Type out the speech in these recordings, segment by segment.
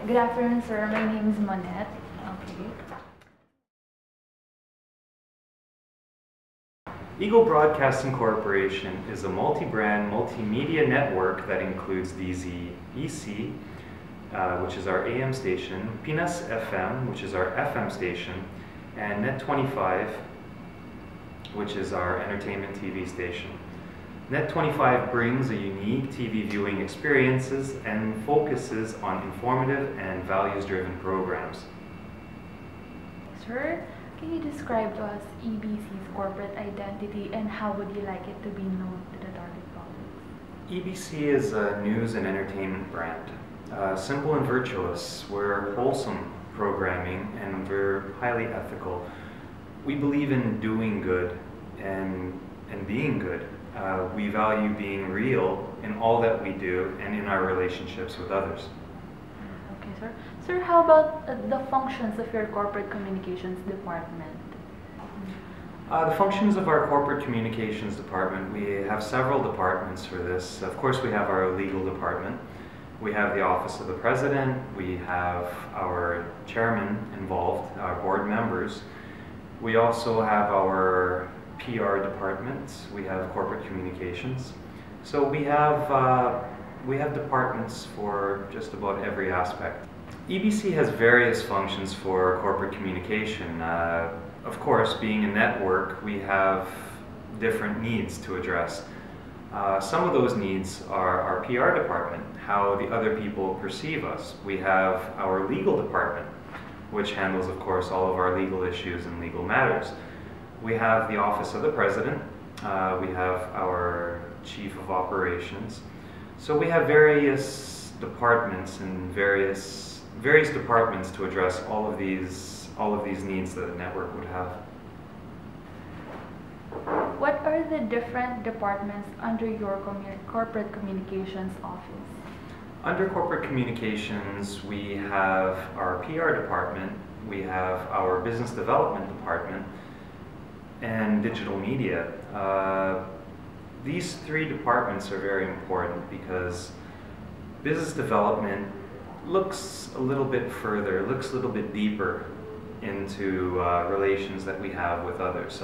Good afternoon, sir. My name is Monette. Okay. Eagle Broadcasting Corporation is a multi-brand, multimedia network that includes DZEC, which is our AM station, Pinas FM, which is our FM station, and Net 25, which is our entertainment TV station. Net 25 brings a unique TV viewing experiences and focuses on informative and values-driven programs. Sir, can you describe to us EBC's corporate identity and how would you like it to be known to the target public? EBC is a news and entertainment brand. Simple and virtuous, we're wholesome programming and we're highly ethical. We believe in doing good and being good. We value being real in all that we do and in our relationships with others. Okay, sir. Sir, how about the functions of your corporate communications department? The functions of our corporate communications department, we have several departments for this. Of course, we have our legal department. We have the Office of the President. We have our chairman involved, our board members. We also have our PR department. We have corporate communications. So we have departments for just about every aspect. EBC has various functions for corporate communication. Of course, being a network, we have different needs to address. Some of those needs are our PR department, how the other people perceive us. We have our legal department, which handles, of course, all of our legal issues and legal matters. We have the Office of the President. We have our Chief of Operations. So we have various departments and various departments to address all of these needs that a network would have. What are the different departments under your corporate communications office? Under corporate communications, we have our PR department, we have our business development department, and digital media. These three departments are very important because business development looks a little bit further, looks a little bit deeper into relations that we have with others.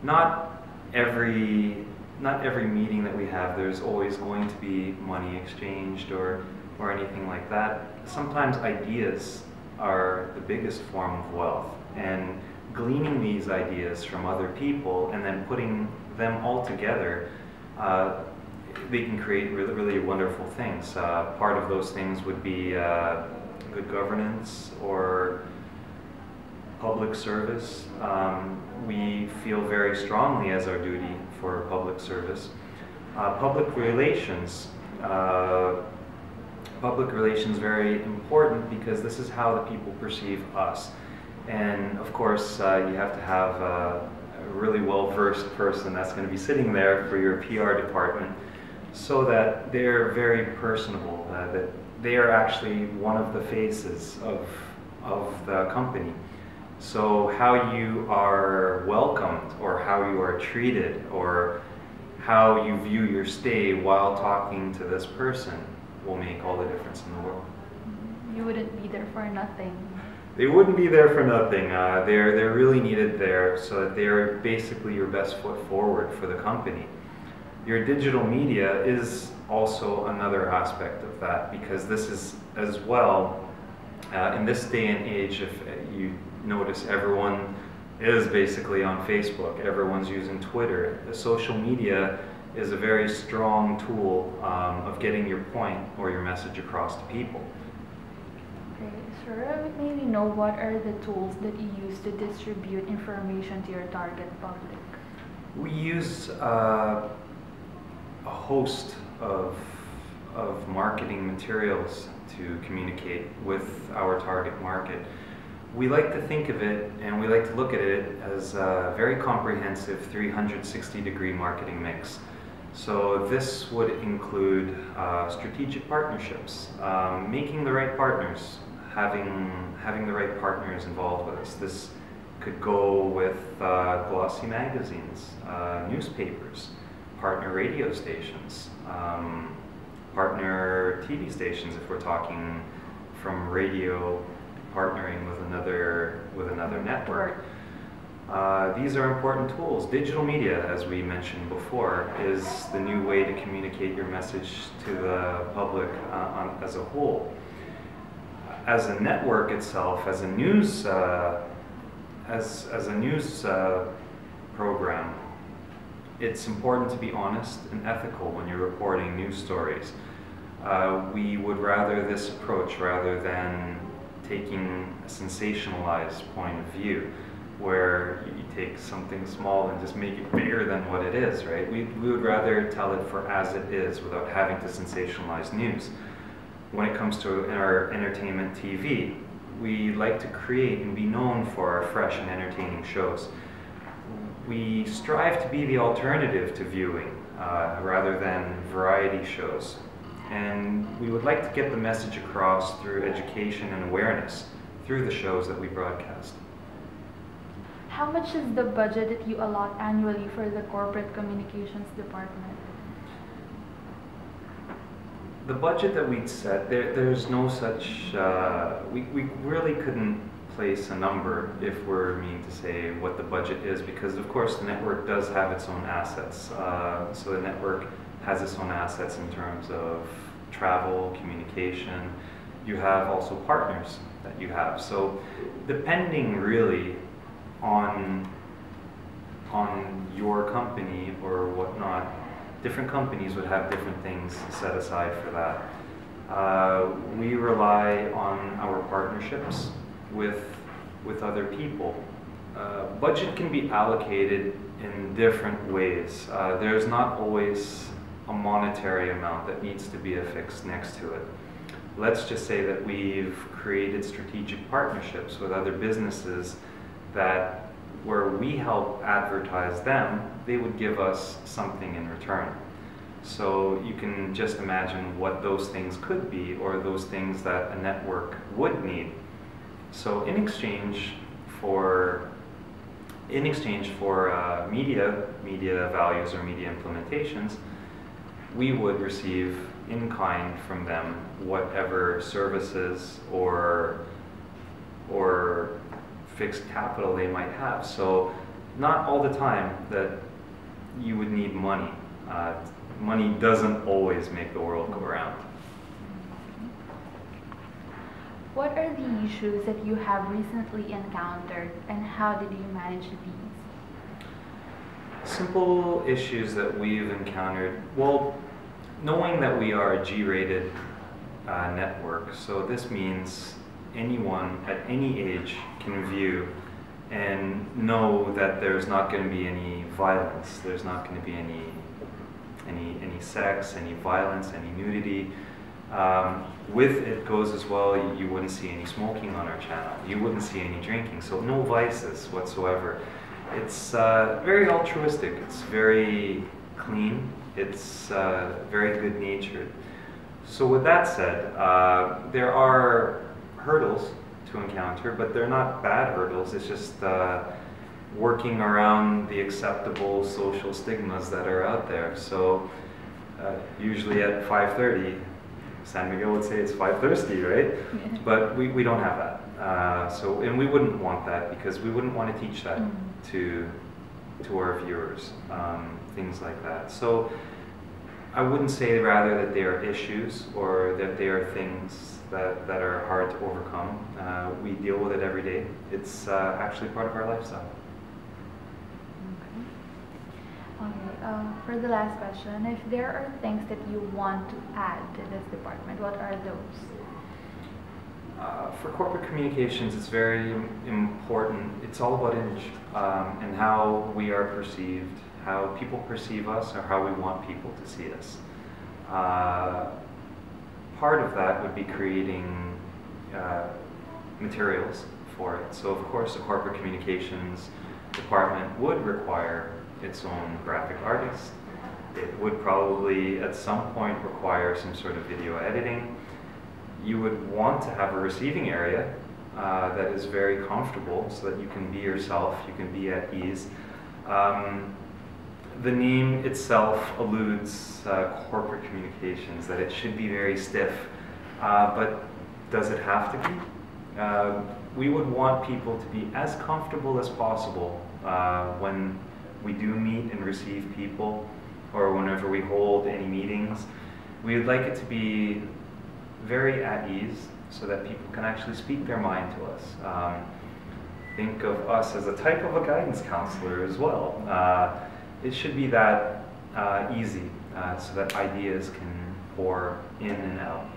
Not every meeting that we have, there's always going to be money exchanged or anything like that. Sometimes ideas are the biggest form of wealth, and gleaning these ideas from other people and then putting them all together, they can create really wonderful things. Part of those things would be good governance or public service. We feel very strongly as our duty for public service. Public relations very important because this is how the people perceive us. And of course, you have to have a really well-versed person that's going to be sitting there for your PR department so that they're very personable, that they are actually one of the faces of the company. So how you are welcomed or how you are treated or how you view your stay while talking to this person will make all the difference in the world. You wouldn't be there for nothing. They wouldn't be there for nothing. They're really needed there so that they're basically your best foot forward for the company. Your digital media is also another aspect of that because this is as well, in this day and age, if you notice everyone is basically on Facebook, everyone's using Twitter. The social media is a very strong tool of getting your point or your message across to people. Okay, sir, may we know what are the tools that you use to distribute information to your target public? We use a host of marketing materials to communicate with our target market. We like to think of it and we like to look at it as a very comprehensive 360-degree marketing mix. So this would include strategic partnerships, making the right partners, having the right partners involved with us. This could go with glossy magazines, newspapers, partner radio stations, partner TV stations if we're talking from radio partnering with another network. These are important tools. Digital media, as we mentioned before, is the new way to communicate your message to the public as a whole. As a network itself, as a news program, it's important to be honest and ethical when you're reporting news stories. We would rather this approach rather than taking a sensationalized point of view, where you take something small and just make it bigger than what it is, right? We would rather tell it for as it is without having to sensationalize news. When it comes to our entertainment TV, we like to create and be known for our fresh and entertaining shows. We strive to be the alternative to viewing rather than variety shows. And we would like to get the message across through education and awareness through the shows that we broadcast. How much is the budget that you allot annually for the corporate communications department? The budget that we'd set, there's no such, we really couldn't place a number if we're meaning to say what the budget is, because of course the network does have its own assets. So the network has its own assets in terms of travel, communication. You have also partners that you have. So depending really on your company or whatnot, different companies would have different things set aside for that. We rely on our partnerships with other people. Budget can be allocated in different ways. There's not always a monetary amount that needs to be affixed next to it. Let's just say that we've created strategic partnerships with other businesses that where we help advertise them, they would give us something in return. So you can just imagine what those things could be, or those things that a network would need. So in exchange for media values or media implementations, we would receive in kind from them whatever services or fixed capital they might have. So not all the time that you would need money. Money doesn't always make the world go round. What are the issues that you have recently encountered, and how did you manage these? Simple issues that we've encountered. Well, knowing that we are a G-rated network, so this means anyone at any age can view and know that there's not going to be any violence, there's not going to be any sex, any violence, any nudity. With it goes as well, you wouldn't see any smoking on our channel, you wouldn't see any drinking, so no vices whatsoever. It's very altruistic, it's very clean, it's very good-natured. So with that said, there are hurdles to encounter, but they're not bad hurdles, it's just working around the acceptable social stigmas that are out there. So usually at 5:30, San MIguel would say it's 5:30, right? Yeah. But we don't have that. And we wouldn't want that, because we wouldn't want to teach that to our viewers, things like that. So I wouldn't say rather that they are issues or that they are things that are hard to overcome. We deal with it every day. It's actually part of our lifestyle. Okay, for the last question, if there are things that you want to add to this department, what are those? For corporate communications, it's very important. It's all about image and how we are perceived, how people perceive us, or how we want people to see us. Part of that would be creating materials for it. So of course, the corporate communications department would require its own graphic artist. It would probably at some point require some sort of video editing. You would want to have a receiving area that is very comfortable so that you can be yourself, you can be at ease. The name itself alludes corporate communications, that it should be very stiff, but Does it have to be? We would want people to be as comfortable as possible when we do meet and receive people, or whenever we hold any meetings. We would like it to be very at ease so that people can actually speak their mind to us. Think of us as a type of a guidance counselor as well. It should be that easy so that ideas can pour in and out.